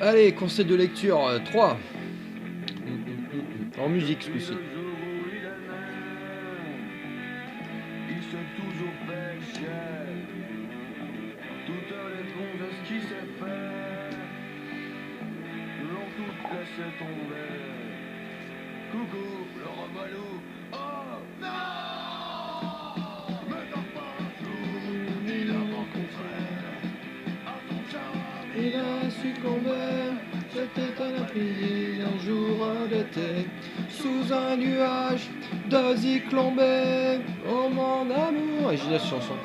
Allez, conseil de lecture 3. En musique, ce coup-ci. Coucou, le revalou. Oh non! Mais non pas un jour, il a rencontré à son charme. Il a succombé, c'était un après-midi, un jour d'été, sous un nuage de ziglombé, oh mon amour. Et j'ai la chanson.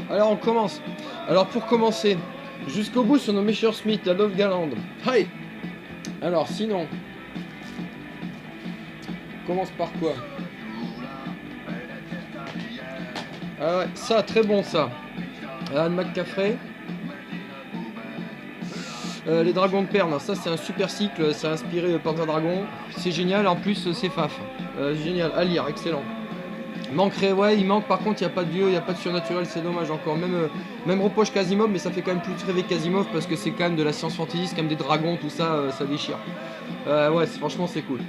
Alors on commence. Alors pour commencer, jusqu'au bout sur nos Messerschmitt, la Love Galande. Hey. Alors sinon, on commence par quoi? Ah ouais, ça, très bon ça. Anne McCaffrey. Les Dragons de Perle, ça c'est un super cycle, c'est inspiré par un dragon. C'est génial, en plus c'est faf. Génial, à lire, excellent. Manquerait, ouais, il manque par contre, il n'y a pas de dieu, il n'y a pas de surnaturel, c'est dommage encore. Même reproche Quasimodo, mais ça fait quand même plus rêver Quasimodo parce que c'est quand même de la science fantasy, c'est quand même des dragons, tout ça, ça déchire. Ouais, franchement c'est cool.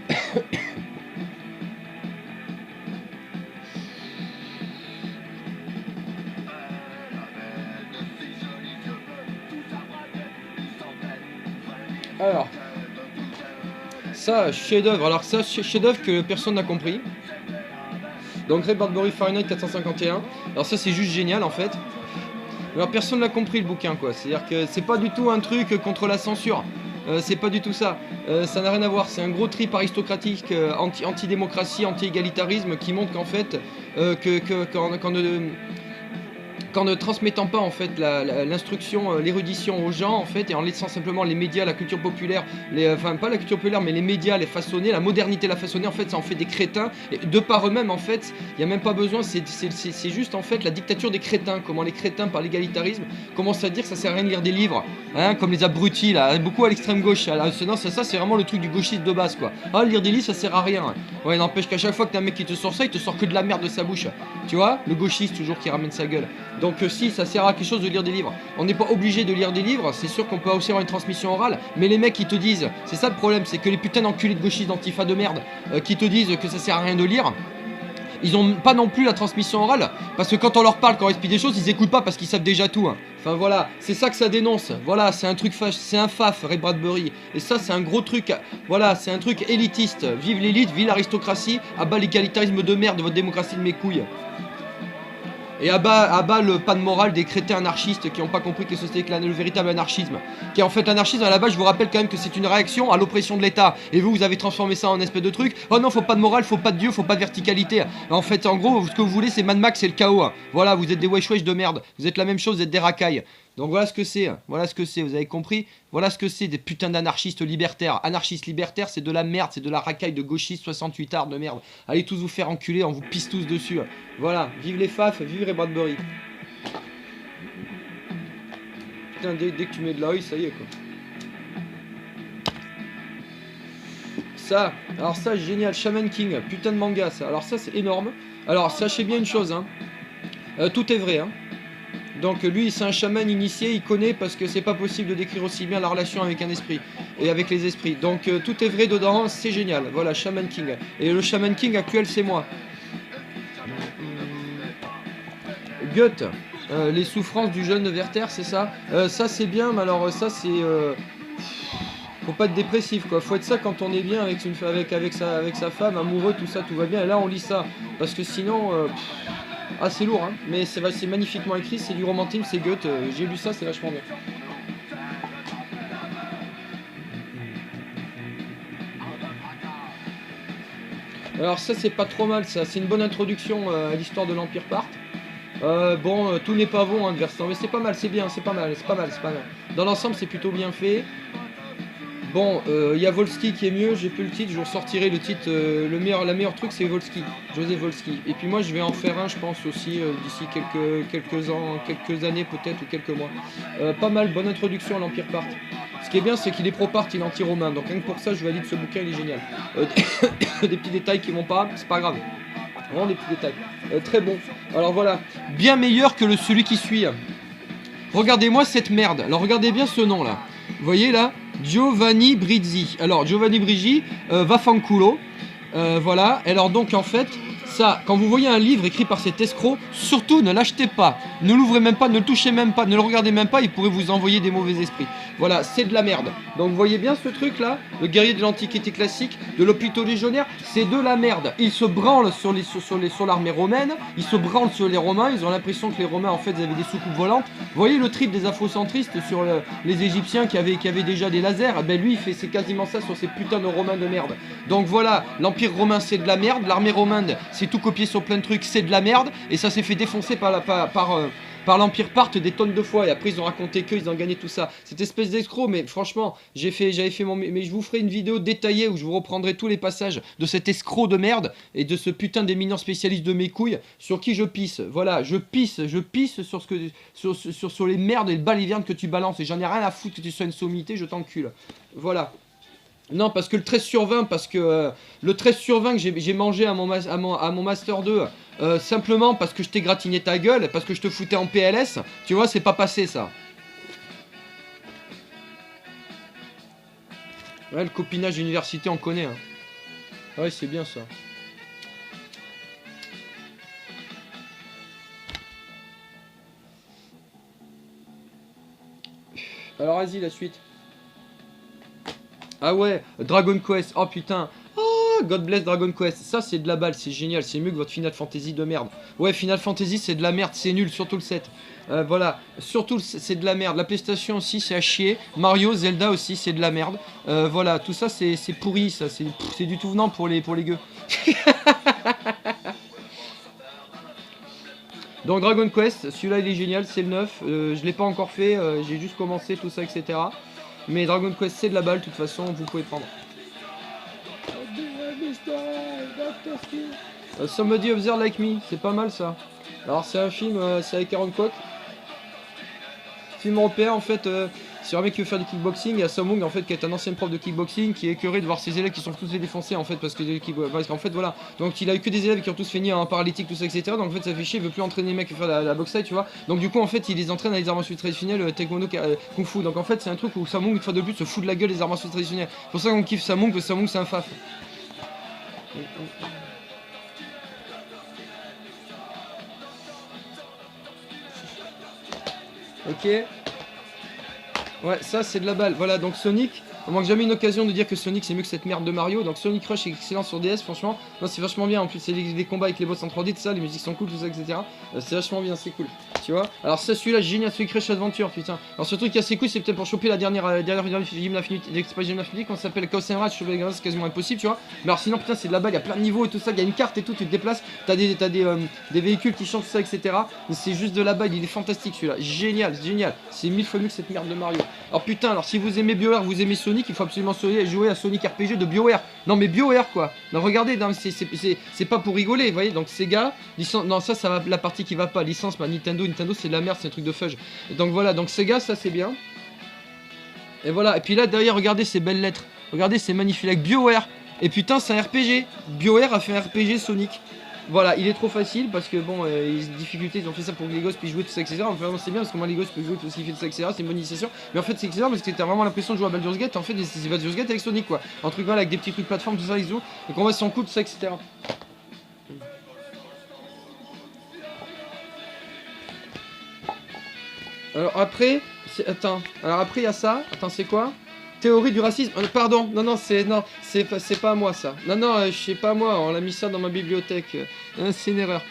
Alors, ça, chef-d'œuvre. Alors ça, chef-d'œuvre que personne n'a compris. Donc Ray Bradbury Fahrenheit 451. Alors ça, c'est juste génial en fait. Alors personne n'a compris le bouquin quoi. C'est-à-dire que c'est pas du tout un truc contre la censure. C'est pas du tout ça. Ça n'a rien à voir. C'est un gros trip aristocratique, anti-démocratie, anti-égalitarisme qui montre qu'en fait, qu'en ne transmettant pas en fait l'instruction, l'érudition aux gens en fait, et en laissant simplement les médias, la culture populaire, enfin pas la culture populaire mais les médias les façonner, la modernité la façonner, en fait ça en fait des crétins, et de par eux-mêmes en fait, il n'y a même pas besoin, c'est juste en fait la dictature des crétins, comment les crétins par l'égalitarisme commencent à dire que ça sert à rien de lire des livres, hein, comme les abrutis là, beaucoup à l'extrême gauche, là, non, ça c'est vraiment le truc du gauchiste de base quoi, ah lire des livres ça sert à rien, ouais n'empêche qu'à chaque fois que t'as un mec qui te sort ça, il te sort que de la merde de sa bouche, tu vois, le gauchiste toujours qui ramène sa gueule. Donc si ça sert à quelque chose de lire des livres, on n'est pas obligé de lire des livres, c'est sûr qu'on peut aussi avoir une transmission orale, mais les mecs qui te disent, c'est ça le problème, c'est que les putains d'enculés de gauchistes d'antifa de merde qui te disent que ça sert à rien de lire, ils ont pas non plus la transmission orale, parce que quand on leur parle, quand on explique des choses, ils écoutent pas parce qu'ils savent déjà tout, hein. Enfin voilà, c'est ça que ça dénonce, voilà, c'est un truc c'est un faf, Ray Bradbury, et ça c'est un gros truc, voilà, c'est un truc élitiste, vive l'élite, vive l'aristocratie, à bas l'égalitarisme de merde de votre démocratie de mes couilles. Et à bas le pas de morale des crétins anarchistes qui n'ont pas compris que c'était le véritable anarchisme. Qui en fait l'anarchisme à la base, je vous rappelle quand même que c'est une réaction à l'oppression de l'État. Et vous avez transformé ça en espèce de truc. Oh non, faut pas de morale, faut pas de Dieu, faut pas de verticalité. En fait, en gros, ce que vous voulez, c'est Mad Max, c'est le chaos. Voilà, vous êtes des wesh wesh de merde. Vous êtes la même chose, vous êtes des racailles. Donc voilà ce que c'est, vous avez compris? Voilà ce que c'est, des putains d'anarchistes libertaires. Anarchistes libertaires, c'est de la merde, c'est de la racaille de gauchistes 68 arts de merde. Allez tous vous faire enculer, on vous pisse tous dessus. Voilà, vive les faf, vive Ray Bradbury. Putain, dès que tu mets de l'œil, ça y est quoi. Ça, alors ça, génial, Shaman King, putain de manga ça. Alors ça, c'est énorme. Alors, sachez bien une chose, hein. Tout est vrai, hein. Donc lui c'est un chaman initié, il connaît parce que c'est pas possible de décrire aussi bien la relation avec un esprit et avec les esprits. Donc tout est vrai dedans, c'est génial. Voilà, Shaman King. Et le Shaman King actuel c'est moi. Goethe, les souffrances du jeune Werther, c'est ça. Ça c'est bien, mais alors ça c'est... faut pas être dépressif quoi, faut être ça quand on est bien avec sa femme, amoureux, tout ça, tout va bien. Et là on lit ça, parce que sinon... Ah c'est lourd hein, mais c'est magnifiquement écrit, c'est du romantisme, c'est Goethe, j'ai lu ça, c'est vachement bien. Alors ça c'est pas trop mal ça, c'est une bonne introduction à l'histoire de l'Empire Parthe. Bon, tout n'est pas bon hein, de Versant, mais c'est pas mal, c'est bien, c'est pas mal. Dans l'ensemble c'est plutôt bien fait. Bon, y a Volsky qui est mieux, j'ai plus le titre, je vous ressortirai le titre, la meilleure truc c'est Volsky, Joseph Volsky. Et puis moi je vais en faire un je pense aussi d'ici quelques années peut-être ou quelques mois. Pas mal, bonne introduction à l'Empire Parthe. Ce qui est bien c'est qu'il est pro-Parthe, il est anti-romain, donc rien que pour ça je valide ce bouquin, il est génial. Des petits détails qui vont pas, c'est pas grave. Vraiment des petits détails. Très bon. Alors voilà, bien meilleur que celui qui suit. Regardez-moi cette merde. Alors regardez bien ce nom là. Vous voyez là, Giovanni Brizzi. Alors Giovanni Brizzi, Vaffanculo. Voilà. Alors donc en fait, ça, quand vous voyez un livre écrit par cet escroc, surtout ne l'achetez pas. Ne l'ouvrez même pas, ne le touchez même pas, ne le regardez même pas, il pourrait vous envoyer des mauvais esprits. Voilà, c'est de la merde. Donc vous voyez bien ce truc là, le guerrier de l'Antiquité classique, de l'hôpital légionnaire, c'est de la merde. Ils se branlent sur l'armée romaine, ils se branlent sur les Romains, ils ont l'impression que les Romains en fait ils avaient des soucoupes volantes. Vous voyez le trip des afrocentristes sur les Égyptiens qui avaient déjà des lasers, ben lui c'est quasiment ça sur ces putains de Romains de merde. Donc voilà, l'Empire romain c'est de la merde, l'armée romaine c'est tout copié sur plein de trucs, c'est de la merde, et ça s'est fait défoncer par l'Empire Parthe des tonnes de fois, et après ils ont raconté qu'ils ont gagné tout ça. Cette espèce d'escroc, mais franchement, j'avais fait mais je vous ferai une vidéo détaillée où je vous reprendrai tous les passages de cet escroc de merde et de ce putain d'éminent spécialiste de mes couilles sur qui je pisse. Voilà, je pisse sur sur les merdes et les balivernes que tu balances, et j'en ai rien à foutre que tu sois une sommité, je t'encule. Voilà. Non, parce que le 13 sur 20, le 13 sur 20 que j'ai mangé à mon Master 2, simplement parce que je t'ai gratiné ta gueule, parce que je te foutais en PLS, tu vois, c'est pas passé ça. Ouais, le copinage d'université, on connaît. Hein. Ouais, c'est bien ça. Alors, vas-y, la suite. Ah ouais, Dragon Quest, oh putain. Oh, God bless Dragon Quest. Ça, c'est de la balle, c'est génial, c'est mieux que votre Final Fantasy de merde. Ouais, Final Fantasy, c'est de la merde, c'est nul, surtout le 7. Voilà, surtout c'est de la merde. La PlayStation aussi, c'est à chier. Mario, Zelda aussi, c'est de la merde. Voilà, tout ça, c'est pourri, ça. C'est du tout venant pour les gueux. Donc Dragon Quest, celui-là, il est génial, c'est le 9. Je l'ai pas encore fait, j'ai juste commencé tout ça, etc. Mais Dragon Quest c'est de la balle, de toute façon, vous pouvez prendre. Somebody Observe Like Me, c'est pas mal ça. Alors c'est un film, c'est avec Aaron Kwok. Film européen en fait, c'est un mec qui veut faire du kickboxing, il y a Samung en fait qui est un ancien prof de kickboxing qui est écœuré de voir ses élèves qui sont tous défoncés en fait parce qu'en fait voilà, donc il a eu que des élèves qui ont tous fini en paralytique tout ça etc, donc en fait ça fait chier, il veut plus entraîner les mecs qui faire la boxe tu vois, donc du coup en fait il les entraîne à les arts martiaux traditionnels, taekwondo, kung fu, donc en fait c'est un truc où Samung une fois de plus se fout de la gueule des arts martiaux traditionnels, c'est pour ça qu'on kiffe Samung, parce que Samung c'est un faf. Ok. Ouais, ça c'est de la balle. Voilà, donc Sonic, on manque jamais une occasion de dire que Sonic c'est mieux que cette merde de Mario. Donc Sonic Rush est excellent sur DS, franchement. Non, c'est vachement bien. En plus, c'est les combats avec les boss en 3D, tout ça, les musiques sont cool, tout ça, etc. C'est vachement bien, c'est cool. Tu vois. Alors, ça, celui-là, génial, Sonic Rush Adventure, putain. Alors, ce truc qui est assez cool, c'est peut-être pour choper la dernière gym d'Infinity, c'est pas gym d'Infinity, quand ça s'appelle Chaos Emerald, choper les gars, c'est quasiment impossible, tu vois. Mais alors, sinon, putain, c'est de la balle, il y a plein de niveaux et tout ça, il y a une carte et tout, tu te déplaces, t'as des véhicules qui changent tout ça, etc. Mais c'est juste de la balle, il est fantastique celui-là. Génial, génial. C'est 1000 fois mieux que cette merde de Mario. Alors, putain, alors si vous aimez BioWare, vous aimez Sonic, il faut absolument jouer à Sonic RPG de BioWare. Non mais BioWare quoi. Non regardez, c'est pas pour rigoler, vous voyez. Donc Sega, licence, non ça va la partie qui va pas. Licence, bah, Nintendo c'est de la merde, c'est un truc de fudge. Donc voilà, donc Sega ça c'est bien. Et voilà, et puis là derrière regardez ces belles lettres. Regardez c'est magnifique avec BioWare. Et putain c'est un RPG. BioWare a fait un RPG Sonic. Voilà, il est trop facile parce que bon, difficultés, ils ont fait ça pour que les gosses puissent jouer tout ça, etc. Enfin, c'est bien parce que moi les gosses peuvent jouer tout ce qui fait tout ça, etc. C'est une bonne initiation. Mais en fait, c'est excellent parce que t'as vraiment l'impression de jouer à Baldur's Gate. En fait, c'est Baldur's Gate avec Sonic quoi. Un truc voilà, avec des petits trucs plateforme, tout ça, ils jouent. Et qu'on va s'en coup, tout ça, etc. Alors après, attends, alors après il y a ça. Attends, c'est quoi? Théorie du racisme. Pardon, c'est pas moi ça. Non, je sais pas moi, on l'a mis ça dans ma bibliothèque. C'est une erreur.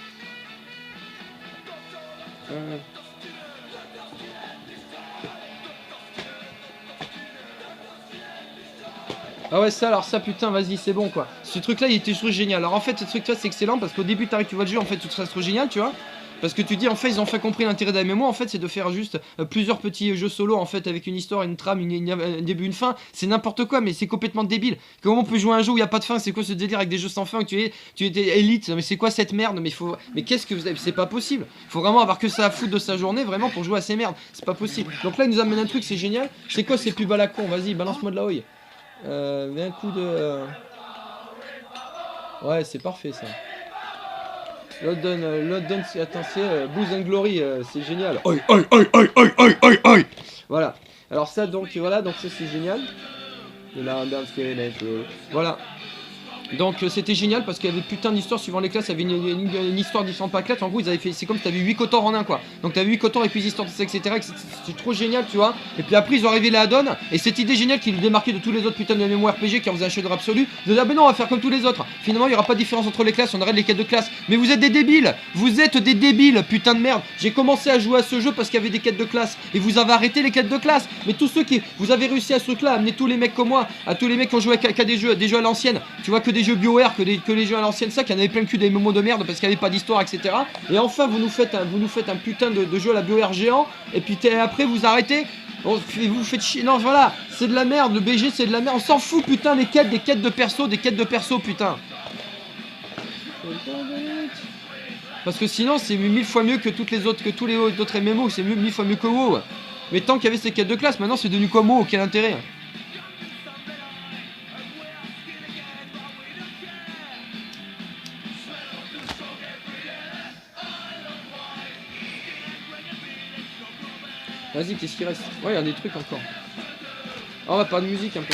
Ah ouais ça alors ça putain vas-y c'est bon quoi. Ce truc là il était trop génial. Alors en fait ce truc là c'est excellent parce qu'au début t'arrives tu vois le jeu en fait tout ça c'est trop génial tu vois. Parce que tu dis en fait ils ont fait compris l'intérêt de la MMO en fait c'est de faire juste plusieurs petits jeux solo en fait avec une histoire, une trame, un début, une fin. C'est n'importe quoi mais c'est complètement débile. Comment on peut jouer à un jeu où il n'y a pas de fin? C'est quoi ce délire avec des jeux sans fin où tu étais élite? Mais c'est quoi cette merde? Mais qu'est-ce que vous avez? C'est pas possible. Faut vraiment avoir que ça à foutre de sa journée vraiment pour jouer à ces merdes. C'est pas possible. Donc là il nous amène un truc c'est génial. C'est quoi ces pubs à la con? Vas-y balance-moi de la houille. Mais un coup de... Ouais c'est parfait ça. London, attends, c'est Booze and Glory, c'est génial. Oi, oi, oi, oi, oi, oi, oi, oi. Voilà. Alors ça, donc, voilà, donc ça, c'est génial. Voilà. Donc c'était génial parce qu'il y avait putain d'histoire suivant les classes, il y avait une histoire différente par classe. En gros, ils avaient fait, c'est comme si t'avais 8 cotons en un quoi. Donc t'avais 8 cotons et puis histoires, etc. C'était trop génial, tu vois. Et puis après, ils ont révélé la donne. Et cette idée géniale qui nous démarquait de tous les autres putains de MMORPG qui en faisaient un chef-d'œuvre absolu. De dire, ben non, on va faire comme tous les autres. Finalement, il n'y aura pas de différence entre les classes, on arrête les quêtes de classe. Mais vous êtes des débiles, vous êtes des débiles, putain de merde. J'ai commencé à jouer à ce jeu parce qu'il y avait des quêtes de classe. Et vous avez arrêté les quêtes de classe. Mais tous ceux qui. Vous avez réussi à ce truc là, amener tous les mecs comme moi, à tous les mecs qui ont joué qu'à des jeux à l'ancienne. Tu vois que des jeux BioWare, que les jeux à l'ancienne, ça, qui en avait plein le cul des moments de merde parce qu'il n'y avait pas d'histoire, etc. Et enfin, vous nous faites un putain de jeu à la BioWare géant, et puis après, vous arrêtez. Vous faites chier. Non, voilà, c'est de la merde, le BG, c'est de la merde. On s'en fout, putain, des quêtes de perso, putain. Parce que sinon, c'est 1000 fois mieux que toutes les autres, que tous les autres MMO, c'est 1000 fois mieux que WoW. Mais tant qu'il y avait ces quêtes de classe, maintenant c'est devenu comme WoW, quel intérêt? Vas-y, qu'est-ce qu'il reste? Ouais, il y a des trucs encore. Ah, on va parler de musique un peu.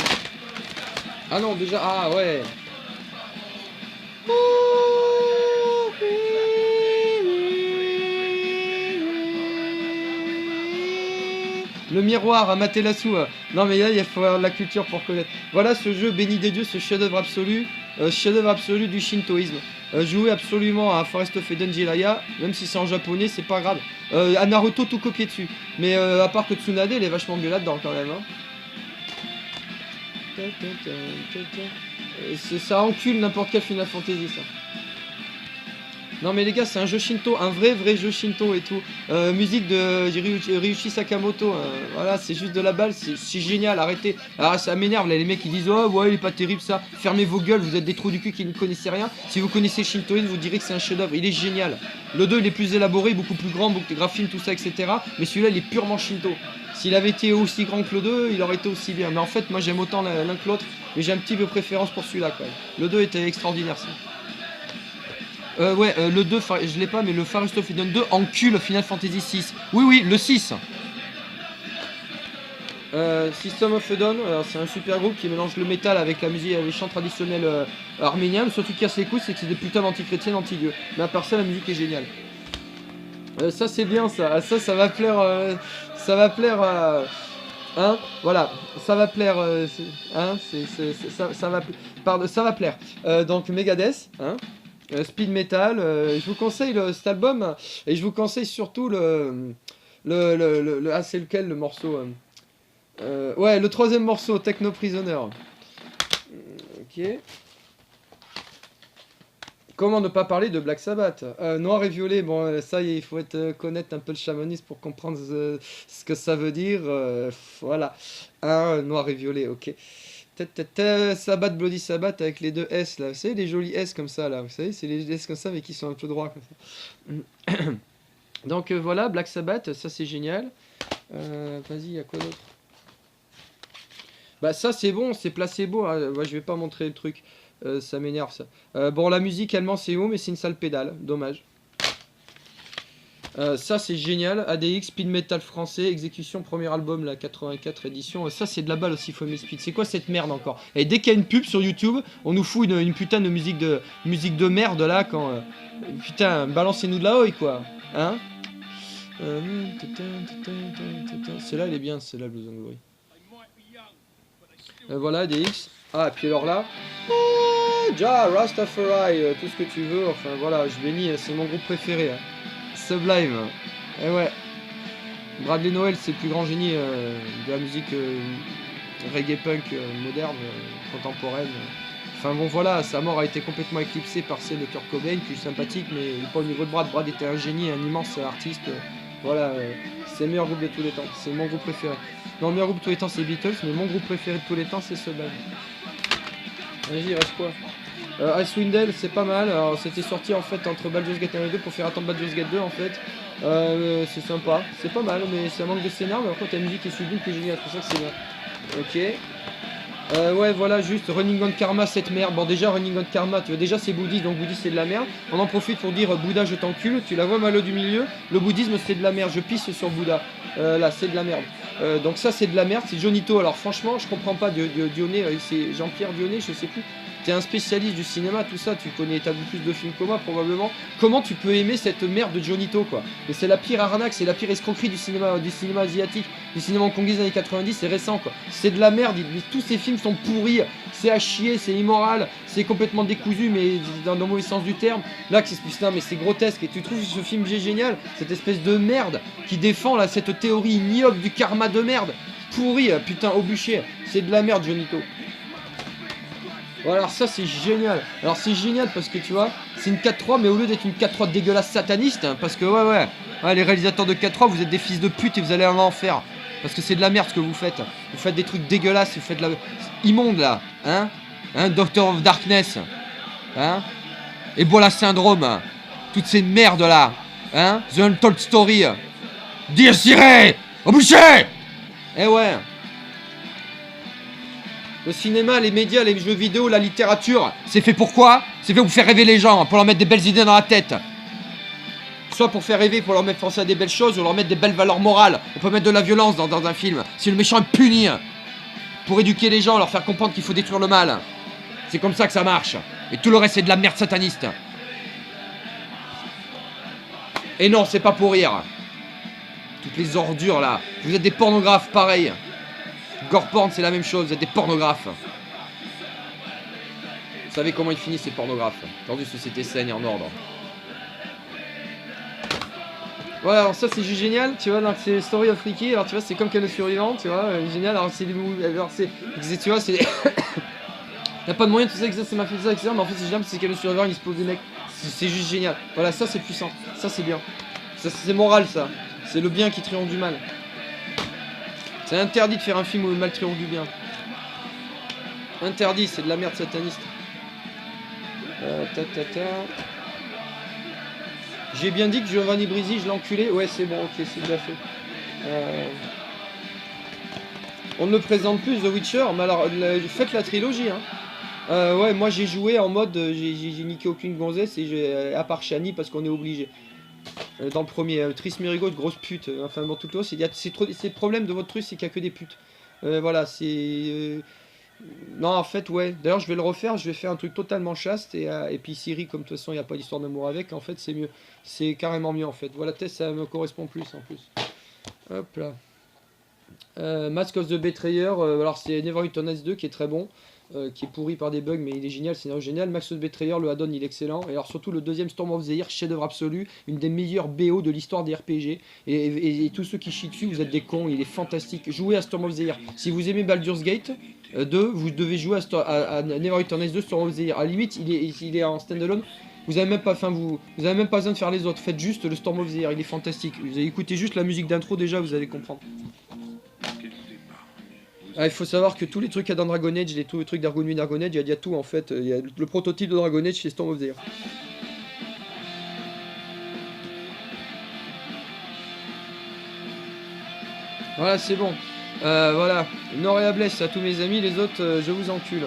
Ah non, déjà, ah ouais. Le miroir à Matelassou. Non mais là il faut avoir de la culture pour connaître. Voilà ce jeu béni des dieux, ce chef-d'œuvre absolu du shintoïsme. Jouer absolument à Forest of Eden Jiraiya, même si c'est en japonais, c'est pas grave. À Naruto tout copié dessus. Mais à part que Tsunade, elle est vachement mieux là-dedans quand même. Ça encule n'importe quel Final Fantasy ça. Non mais les gars, c'est un jeu Shinto, un vrai jeu Shinto et tout. Musique de Ryuichi Sakamoto, voilà, c'est juste de la balle, c'est génial, arrêtez. Alors ça m'énerve là, les mecs qui disent oh ouais il est pas terrible ça. Fermez vos gueules, vous êtes des trous du cul qui ne connaissez rien. Si vous connaissez Shintoïsme, vous direz que c'est un chef-d'œuvre, il est génial. Le 2 il est plus élaboré, beaucoup plus grand, beaucoup de graphismes, tout ça, etc. Mais celui-là il est purement Shinto. S'il avait été aussi grand que le 2, il aurait été aussi bien. Mais en fait, moi j'aime autant l'un que l'autre, mais j'ai un petit peu préférence pour celui-là quand même. Le 2 était extraordinaire ça. Le 2, je l'ai pas, mais le Forest of Eden 2 encule Final Fantasy 6. Oui, le 6. System of a Down, c'est un super groupe qui mélange le métal avec la musique, les chants traditionnels arméniens. Mais surtout qui casse les couilles, c'est que c'est des putains d'anti-chrétiens, anti-dieux. Mais à part ça, la musique est géniale. Ça c'est bien ça. Ça va plaire. Ça va plaire à. Hein, voilà, ça va plaire. Hein, ça va plaire. Donc Megadeth, hein. Speed Metal, je vous conseille cet album et je vous conseille surtout ah c'est lequel le morceau ouais, le troisième morceau, Techno Prisoner. Ok. Comment ne pas parler de Black Sabbath? Noir et violet, bon ça il faut connaître un peu le chamanisme pour comprendre ce que ça veut dire, voilà. Noir et violet, ok. Sabbath, Bloody Sabbath avec les deux S là, vous savez les jolis S comme ça là, vous savez c'est les S comme ça mais qui sont un peu droits comme ça. Donc voilà, Black Sabbath, ça c'est génial. Vas-y, y a quoi d'autre? Bah ça c'est bon, c'est placebo, hein. Ouais, je vais pas montrer le truc, ça m'énerve ça. Bon la musique allemand c'est haut mais c'est une sale pédale, dommage. Ça c'est génial, ADX, Speed Metal français, exécution, premier album, la 84 édition, ça c'est de la balle aussi, Faut Speed. C'est quoi cette merde encore? Et dès qu'il y a une pub sur YouTube, on nous fout une putain de musique de merde là, quand... putain, balancez-nous de la oi quoi, hein. Celle-là elle est bien, celle-là, Blues and Glory. Voilà, ADX. Ah, et puis alors là... Ja, Rastafari, tout ce que tu veux, enfin voilà, je bénis, c'est mon groupe préféré, hein. Sublime, et ouais. Bradley Noel, c'est le plus grand génie de la musique reggae punk moderne, contemporaine. Enfin bon voilà, sa mort a été complètement éclipsée par celle de Kurt Cobain, qui est sympathique, mais pas au niveau de Brad. Brad était un génie, un immense artiste. Voilà, c'est le meilleur groupe de tous les temps, c'est mon groupe préféré. Non, le meilleur groupe de tous les temps c'est Beatles, mais mon groupe préféré de tous les temps c'est Sublime. Vas-y, il reste quoi? Icewind c'est pas mal, alors c'était sorti en fait entre Baldur's Gate 1 et 2 pour faire attendre Baldur's Gate 2 en fait. C'est sympa, c'est pas mal, mais ça manque de scénar, mais par contre la musique est sublime, qui est géniale, c'est pour ça que c'est bien. Ok. Ouais, voilà, juste Running on Karma, cette merde. Bon, déjà, Running on Karma, tu vois, déjà, c'est bouddhiste, donc bouddhiste, c'est de la merde. On en profite pour dire Bouddha, je t'encule. Tu la vois, Malo du milieu. Le bouddhisme, c'est de la merde. Je pisse sur Bouddha. Là, c'est de la merde. Donc, ça, c'est de la merde. C'est Jonito. Alors, franchement, je comprends pas. Dionné, c'est Jean-Pierre Dionné, je sais plus. T'es un spécialiste du cinéma, tout ça. Tu connais, t'as vu plus de films que moi, probablement. Comment tu peux aimer cette merde de Jonito, quoi? Mais c'est la pire arnaque, c'est la pire escroquerie du cinéma asiatique. Du cinéma hongkongais des années 90, c'est récent quoi. C'est de la merde, tous ces films sont pourris, c'est à chier, c'est immoral, c'est complètement décousu, mais dans le mauvais sens du terme. Là, putain, mais c'est grotesque. Et tu trouves ce film génial, cette espèce de merde qui défend là cette théorie ignoble du karma de merde, pourri, putain, au bûcher. C'est de la merde, Jonito. Voilà, alors ça c'est génial. Alors c'est génial parce que tu vois, c'est une 4-3, mais au lieu d'être une 4-3 dégueulasse sataniste, hein, parce que ouais, les réalisateurs de 4-3, vous êtes des fils de pute et vous allez en enfer. Parce que c'est de la merde ce que vous faites. Vous faites des trucs dégueulasses, vous faites de la... immonde là, hein, Doctor of Darkness, hein, Ebola Syndrome, toutes ces merdes là, hein, The Untold Story, Dire Siré, au boucher. Eh ouais. Le cinéma, les médias, les jeux vidéo, la littérature, c'est fait pour quoi? C'est fait pour faire rêver les gens, pour leur mettre des belles idées dans la tête. Soit pour faire rêver, pour leur mettre penser à des belles choses, ou leur mettre des belles valeurs morales. On peut mettre de la violence dans un film. Si le méchant est puni, pour éduquer les gens, leur faire comprendre qu'il faut détruire le mal. C'est comme ça que ça marche. Et tout le reste, c'est de la merde sataniste. Et non, c'est pas pour rire. Toutes les ordures là. Vous êtes des pornographes, pareil. Gore porn, c'est la même chose, vous êtes des pornographes. Vous savez comment ils finissent ces pornographes. Aujourd'hui, société saine et en ordre. Voilà, alors ça c'est juste génial, tu vois, donc c'est Story of Ricky, alors tu vois, c'est comme Canon Survivant, tu vois, génial, alors c'est des alors c'est, tu vois, c'est... Y'a pas de moyen de tout ça, que ça m'a fait ça, etc. Mais en fait c'est génial, c'est Canon Survivant, il se pose des mecs, c'est juste génial. Voilà, ça c'est puissant, ça c'est bien. Ça c'est moral ça, c'est le bien qui triomphe du mal. C'est interdit de faire un film où le mal triomphe du bien. Interdit, c'est de la merde sataniste. J'ai bien dit que Giovanni Brisi, je l'enculais. Ouais, c'est bon, ok, c'est déjà fait. On ne le présente plus, The Witcher, mais alors, faites la trilogie, hein. Ouais, moi j'ai joué en mode, j'ai niqué aucune gonzesse, et à part Shani, parce qu'on est obligé. Dans le premier, Triss Merigold, grosse pute. Enfin, bon, tout le temps, c'est le problème de votre truc, c'est qu'il n'y a que des putes. Voilà, c'est... Non, en fait, ouais. D'ailleurs, je vais le refaire, je vais faire un truc totalement chaste, et puis Siri, comme de toute façon, il n'y a pas d'histoire d'amour avec, en fait, c'est mieux. C'est carrément mieux, en fait. Voilà, test, ça me correspond plus, en plus. Hop là. Mask of the Betrayer, alors c'est Neverwinter Nights 2 qui est très bon, qui est pourri par des bugs, mais il est génial, c'est génial. Mask of the Betrayer, le add-on, il est excellent. Et alors surtout le deuxième Storm of the Year, chef-d'œuvre absolu, une des meilleures BO de l'histoire des RPG. Et tous ceux qui chient dessus, vous êtes des cons, il est fantastique. Jouez à Storm of the Year. Si vous aimez Baldur's Gate 2, vous devez jouer à Neverwinter Nights 2 Storm of the Year. À la limite, il est en standalone. Vous avez même pas, vous avez même pas besoin de faire les autres. Faites juste le Storm of the Year, il est fantastique. Vous avez écouté juste la musique d'intro déjà, vous allez comprendre. Ah, il faut savoir que tous les trucs qu'il y a dans Dragon Age, tous les trucs d'Argonuit Dragon Age, il y a tout en fait. Il y a le prototype de Dragon Age, c'est Storm of the Year. Voilà, c'est bon. Voilà. Nord et à Blesse à tous mes amis, les autres, je vous encule.